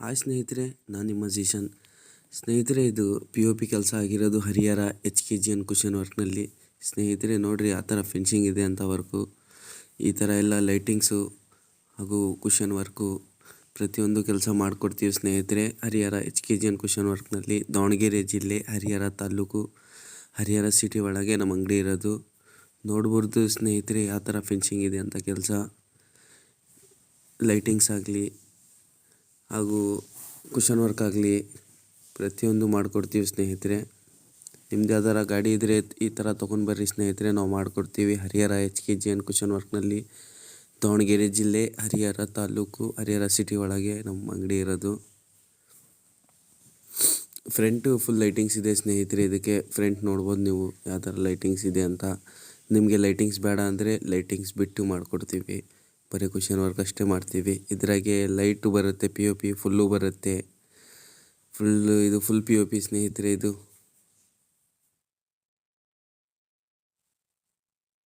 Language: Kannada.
ಹಾಯ್ ಸ್ನೇಹಿತರೆ, ನಾನು ನಿಮ್ಮ ಜೀಶನ್. ಸ್ನೇಹಿತರೆ, ಇದು POP ಕೆಲಸ ಆಗಿರೋದು ಹರಿಹರ HKGN ಕುಷನ್ ವರ್ಕ್ನಲ್ಲಿ. ಸ್ನೇಹಿತರೆ ನೋಡಿರಿ, ಆ ಥರ ಫಿನಿಶಿಂಗ್ ಇದೆ ಅಂತ ವರ್ಕು. ಈ ಥರ ಎಲ್ಲ ಲೈಟಿಂಗ್ಸು ಹಾಗೂ ಕುಷನ್ ವರ್ಕು ಪ್ರತಿಯೊಂದು ಕೆಲಸ ಮಾಡಿಕೊಡ್ತೀವಿ ಸ್ನೇಹಿತರೆ. ಹರಿಹರ HKGN ಕುಷನ್ ವರ್ಕ್ನಲ್ಲಿ, ದಾವಣಗೆರೆ ಜಿಲ್ಲೆ, ಹರಿಹರ ತಾಲೂಕು, ಹರಿಹರ ಸಿಟಿ ಒಳಗೆ ನಮ್ಮ ಅಂಗಡಿ ಇರೋದು. ನೋಡ್ಬೋದು ಸ್ನೇಹಿತರೆ, ಯಾವ ಥರ ಫಿನಿಶಿಂಗ್ ಇದೆ ಅಂತ ಕೆಲಸ. ಲೈಟಿಂಗ್ಸ್ ಆಗಲಿ ಹಾಗೂ ಕುಷನ್ ವರ್ಕ್ ಆಗಲಿ ಪ್ರತಿಯೊಂದು ಮಾಡಿಕೊಡ್ತೀವಿ ಸ್ನೇಹಿತರೆ. ನಿಮ್ದು ಯಾವ್ದಾರ ಗಾಡಿ ಇದ್ದರೆ ಈ ಥರ ತೊಗೊಂಡು ಬರ್ರಿ ಸ್ನೇಹಿತರೆ, ನಾವು ಮಾಡಿಕೊಡ್ತೀವಿ. ಹರಿಹರ HKGN ಕುಷನ್ ವರ್ಕ್ನಲ್ಲಿ, ದಾವಣಗೆರೆ ಜಿಲ್ಲೆ, ಹರಿಹರ ತಾಲೂಕು, ಹರಿಹರ ಸಿಟಿ ಒಳಗೆ ನಮ್ಮ ಅಂಗಡಿ ಇರೋದು. ಫ್ರಂಟು ಫುಲ್ ಲೈಟಿಂಗ್ಸ್ ಇದೆ ಸ್ನೇಹಿತರೆ. ಇದಕ್ಕೆ ಫ್ರಂಟ್ ನೋಡ್ಬೋದು ನೀವು ಯಾವ ಥರ ಲೈಟಿಂಗ್ಸ್ ಇದೆ ಅಂತ. ನಿಮಗೆ ಲೈಟಿಂಗ್ಸ್ ಬೇಡ ಅಂದರೆ ಲೈಟಿಂಗ್ಸ್ ಬಿಟ್ಟು ಮಾಡಿಕೊಡ್ತೀವಿ. ಬರೀ ಕುಷನ್ ವರ್ಕ್ ಅಷ್ಟೇ ಮಾಡ್ತೀವಿ. ಇದ್ರಾಗೆ ಲೈಟು ಬರುತ್ತೆ, POP ಫುಲ್ಲು ಬರುತ್ತೆ. ಇದು ಫುಲ್ POP ಸ್ನೇಹಿತರೆ. ಇದು